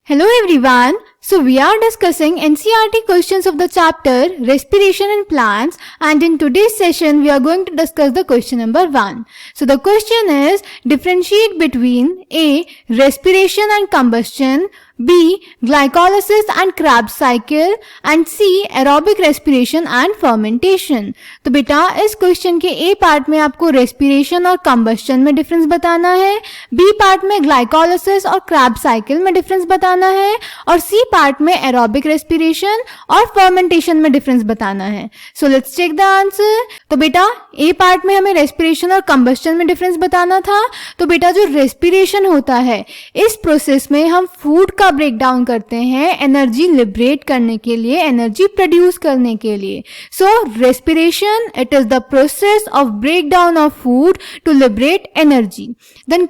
Hello everyone. So we are discussing NCERT questions of the chapter Respiration in Plants, and in today's session we are going to discuss the question number 1. So the question is, differentiate between A. Respiration and combustion, B. Glycolysis and Krebs cycle, and C. Aerobic respiration and fermentation. तो बेटा इस question के A part में आपको respiration और combustion में difference बताना है, B पार्ट में ग्लाइकोलिसिस और Krebs साइकिल में डिफरेंस बताना है, और C पार्ट में एरोबिक रेस्पिरेशन और फर्मेंटेशन में डिफरेंस बताना है. So let's check the answer. तो बेटा A पार्ट में हमें रेस्पिरेशन और कंबस्शन में डिफरेंस बताना था. तो बेटा जो रेस्पिरेशन होता है, इस प्रोसेस में हम फूड का ब्रेक डाउन करते हैं एनर्जी लिबरेट करने के लिए, एनर्जी प्रोड्यूस करने के लिए. So respiration, it is the process of break down of food to liberate energy. Then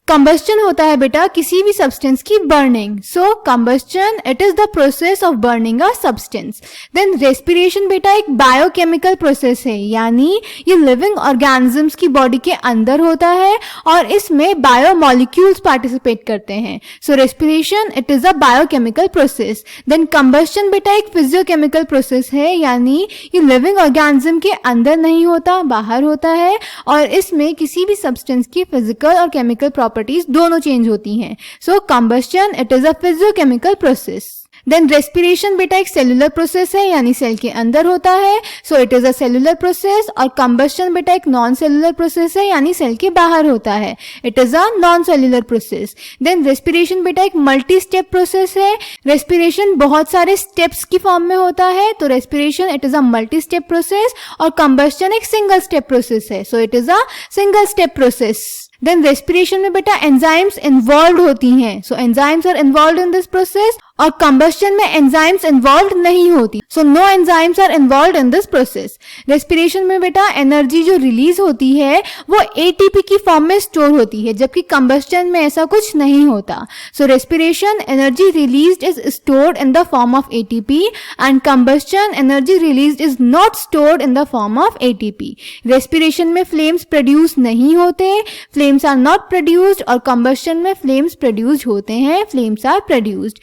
combustion होता है बेटा किसी भी सब्सटेंस की burning. So combustion, it is the process of burning a substance. Then respiration बेटा एक बायोकेमिकल प्रोसेस है, यानी ये लिविंग ऑर्गेनिजम्स की बॉडी के अंदर होता है और इसमें बायोमोलिक्यूल्स पार्टिसिपेट करते हैं. So respiration, it is a biochemical process. Then combustion बेटा एक फिजियोकेमिकल प्रोसेस है, यानी ये लिविंग ऑर्गेनिज्म के अंदर नहीं होता, बाहर होता है, और इसमें किसी भी सब्सटेंस की फिजिकल और केमिकल प्रॉपर्टीज दोनों चेंज होती हैं. So combustion, it is a physiochemical process. Then respiration बेटा एक सेलुलर प्रोसेस है, यानी सेल के अंदर होता है. So it is a cellular process. और कंबस्शन बेटा एक नॉन सेलुलर प्रोसेस है, यानी सेल के बाहर होता है. It is a non cellular process. Then respiration बेटा एक मल्टी स्टेप प्रोसेस है. रेस्पिरेशन बहुत सारे स्टेप्स की फॉर्म में होता है, तो respiration it is a multi step process. और कंबस्शन एक सिंगल स्टेप प्रोसेस है. So it is a single step process. Then respiration में बेटा एंजाइम्स इन्वॉल्व होती हैं. So enzymes are involve in this process. और कंबस्शन में एंजाइम्स इन्वॉल्व नहीं होती. So no enzymes are involve in this process. Respiration में बेटा एनर्जी जो रिलीज होती है वो एटीपी की फॉर्म में स्टोर होती है, जबकि कंबस्शन में ऐसा कुछ नहीं होता. So respiration energy released is stored in the form of ATP, and combustion energy released is not stored in the form of ATP. Respiration में फ्लेम्स प्रोड्यूस नहीं होते, फ्लेम्स आर नॉट प्रोड्यूस्ड, और combustion में flames produced होते हैं, flames are produced.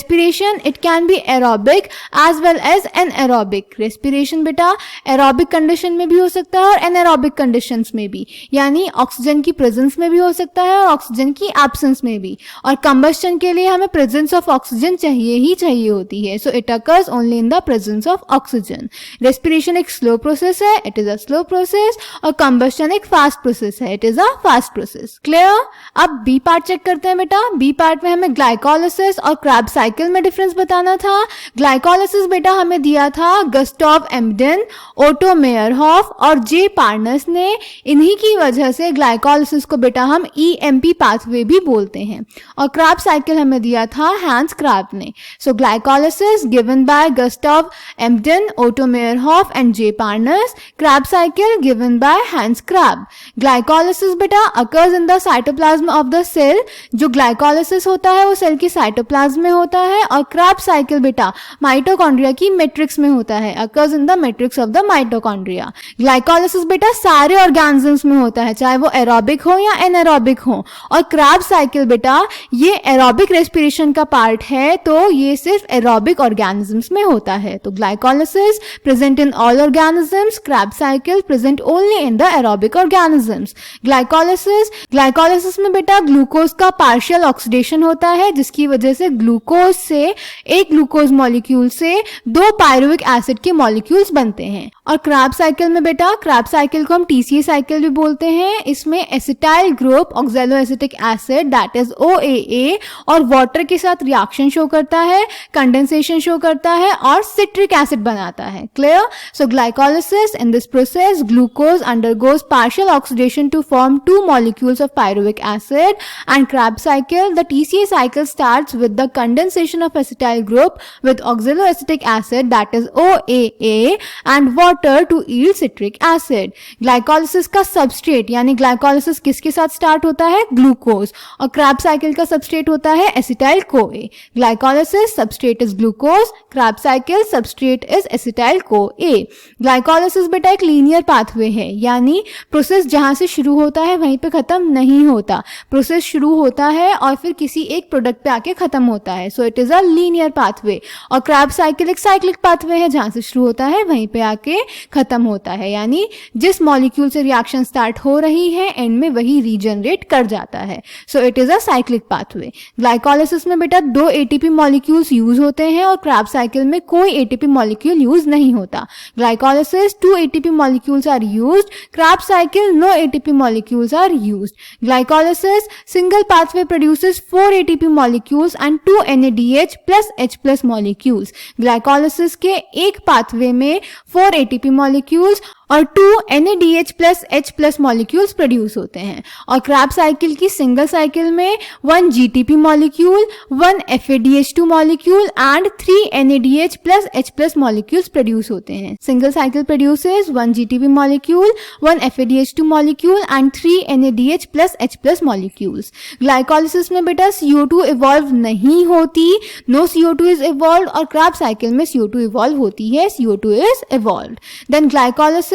Respiration, it can be aerobic as well as anaerobic. Respiration बेटा aerobic condition में भी हो सकता है और anaerobic conditions में भी, यानी ऑक्सीजन की प्रेजेंस में भी हो सकता है और ऑक्सीजन की एब्सेंस में भी. और कंबस्शन के लिए हमें प्रेजेंस ऑफ ऑक्सीजन चाहिए ही चाहिए होती है. So it occurs only in the presence of oxygen. Respiration एक स्लो प्रोसेस है, it is a slow process, और कंबस्शन एक फास्ट प्रोसेस है, it is a fast process. Clear? अब बी पार्ट चेक करते हैं बेटा. बी पार्ट में हमें ग्लाइकोलिसिस और Krebs साइकिल में डिफरेंस बताना था. ग्लाइकोलिसिस बेटा हमें दिया था गस्टॉव एम्बडेन, ओटो मेयरहॉफ और जे पार्नस ने. इन्हीं की वजह से ग्लाइकोलिसिस को बेटा हम ईएमपी पाथवे भी बोलते हैं. और Krebs साइकिल हमें दिया था हैंस क्रैब ने. So glycolysis given by Gustav Embden, Otto Meyerhof and J Parnas. Krebs cycle given by Hans Krebs. Glycolysis बेटा occurs in the cytoplasm of the cell. जो ग्लाइकोलिसिस होता है वो सेल की साइटोप्लाज्म में होता है, और Krebs साइकिल बेटा माइटोकॉन्ड्रिया की मैट्रिक्स में होता है, occurs in the matrix of the mitochondria. Glycolysis बेटा सारे ऑर्गेनिजम्स में होता है, चाहे वो एरोबिक हो या एनारोबिक हो. और Krebs साइकिल बेटा ये एरोबिक रेस्पिरेशन का पार्ट है, तो ये सिर्फ एरोबिक ऑर्गेनिजम्स में होता है. तो glycolysis present in all organisms, Krebs cycle present only in the aerobic organisms. Glycolysis में बेटा ग्लूकोज का पार्शियल ऑक्सीडेशन होता है, जिसकी वजह से ग्लूकोज से एक ग्लूकोज मॉलिक्यूल से दो पायरुविक एसिड के मॉलिक्यूल्स बनते हैं. और Krebs साइकिल में बेटा, Krebs साइकिल को हम टीसीए साइकिल भी बोलते हैं. इसमें acetyl group oxaloacetic acid that is OAA और वाटर के साथ रिएक्शन शो करता है, कंडेंसेशन शो करता है और सिट्रिक एसिड बनाता है. Clear? So glycolysis, in this process glucose undergoes partial oxidation to form two molecules of pyruvic acid. And Krebs cycle, the TCA cycle starts with the condensation condensation of acetyl group with oxaloacetic acid, that is OAA, and water to yield citric acid. Glycolysis का substrate यानी glycolysis किसके साथ start होता है? Glucose, और Krebs cycle का substrate होता है acetyl CoA. Glycolysis substrate is glucose, Krebs cycle substrate is acetyl CoA. Glycolysis बेटा एक लीनियर पाथवे है, यानी प्रोसेस जहां से शुरू होता है वहीं पे खत्म नहीं होता. प्रोसेस शुरू होता है और फिर किसी एक प्रोडक्ट पे आके खत्म होता है. So it is a linear pathway. और क्रैब साइकिल एक साइक्लिक पाथवे है, जहां से शुरू होता है वहीं पे आके खत्म होता है, यानी जिस मॉलिक्यूल से रिएक्शन स्टार्ट हो रही है एंड में वही रीजनरेट कर जाता है. So it is a cyclic pathway. Glycolysis में बेटा 2 एटीपी मॉलिक्यूल्स यूज होते हैं और क्रैब साइकिल में कोई एटीपी मॉलिक्यूल यूज नहीं होता. Glycolysis 2 ATP molecules are used, Krebs cycle no ATP molecules are used. Glycolysis single pathway produces 4 ATP molecules and 2 NADH plus H plus molecules. Glycolysis के एक pathway में 4 ATP molecules और 2 NADH plus H plus molecules produce होते हैं. और Krebs cycle की single cycle में 1 GTP molecule, 1 FADH2 molecule and 3 NADH plus H plus molecules produce होते हैं. Single cycle produces 1 GTP molecule, 1 FADH2 molecule and 3 NADH plus H plus molecules. Glycolysis में बेटा CO2 evolve नहीं होती, no CO2 is evolve, और Krebs cycle में CO2 evolve होती है, CO2 is evolve. Then glycolysis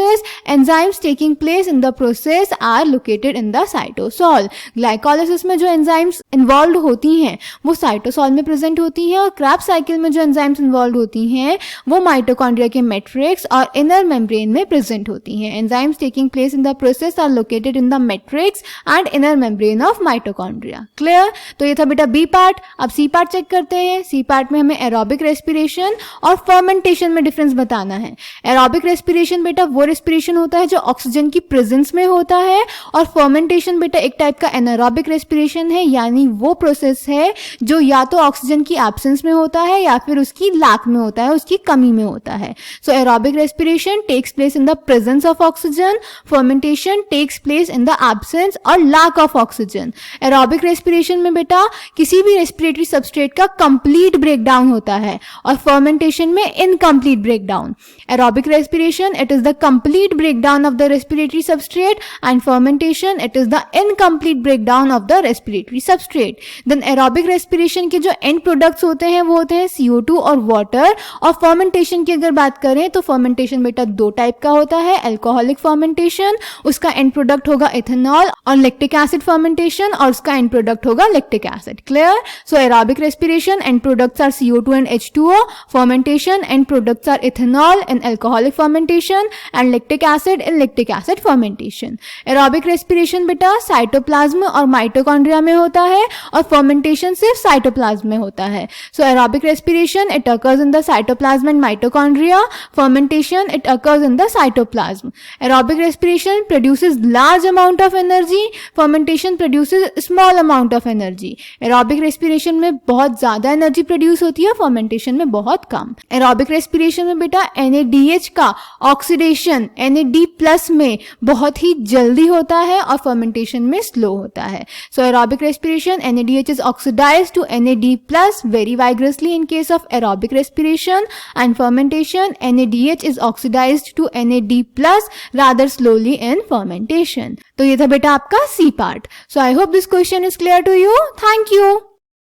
enzymes taking place in the process are located in the cytosol. Glycolysis में जो एंजाइम्स इन्वॉल्व होती हैं वो साइटोसॉल में प्रेजेंट होती हैं, और क्रैब साइकिल में जो एंजाइम्स इन्वॉल्व होती हैं वो माइटोकॉन्ड्रिया के मैट्रिक्स और इनर मेम्ब्रेन में प्रेजेंट होती हैं. Enzymes taking place in the process are located in the matrix and inner membrane of mitochondria. Clear? तो ये था बेटा बी पार्ट. अब सी पार्ट चेक करते हैं. सी पार्ट में हमें एरोबिक रेस्पिरेशन और फर्मेंटेशन में डिफरेंस बताना है. एरोबिक रेस्पिरेशन बेटा वो रेस्पिरेशन होता है जो ऑक्सीजन की प्रेजेंस में होता है, और फर्मेंटेशन बेटा एक टाइप का एनारोबिक रेस्पिरेशन है, यानी वो प्रोसेस है जो या तो ऑक्सीजन की एब्सेंस में होता है या फिर उसकी लैक में होता है, उसकी कमी में होता है. So aerobic respiration takes place in the presence of oxygen, fermentation takes place in the absence or lack of oxygen. Aerobic respiration में बेटा किसी भी रेस्पिरेटरी सबस्ट्रेट का कंप्लीट ब्रेकडाउन होता है और फर्मेंटेशन में incomplete breakdown. Aerobic respiration it is द complete breakdown of the respiratory substrate, and fermentation it is the incomplete breakdown of the respiratory substrate. Then aerobic respiration के जो end products होते हैं वो होते हैं CO2 और water. और fermentation की अगर बात करें तो fermentation बेटा 2 टाइप का होता है. alcoholic fermentation, उसका end product होगा ethanol, और lactic acid fermentation, और उसका end product होगा lactic acid. Clear? So aerobic respiration end products are CO2 and H2O. Fermentation end products are ethanol in alcoholic fermentation and lactic acid in lactic acid fermentation. Aerobic respiration बेटा cytoplasm और mitochondria में होता है, और fermentation सिर्फ cytoplasm में होता है. So aerobic respiration it occurs in the cytoplasm and mitochondria. Fermentation it occurs in the cytoplasm. Aerobic respiration produces large amount of energy. Fermentation produces small amount of energy. Aerobic respiration में बहुत ज्यादा energy produce होती है, fermentation में बहुत कम. Aerobic respiration में बेटा NADH का ऑक्सीडेशन NAD प्लस में बहुत ही जल्दी होता है और फर्मेंटेशन में स्लो होता है. So aerobic respiration NADH is oxidised to NAD plus very vigorously in case of aerobic respiration, and fermentation NADH is oxidised to NAD plus rather slowly in fermentation. तो ये था बेटा आपका C part. So I hope this question is clear to you. Thank you.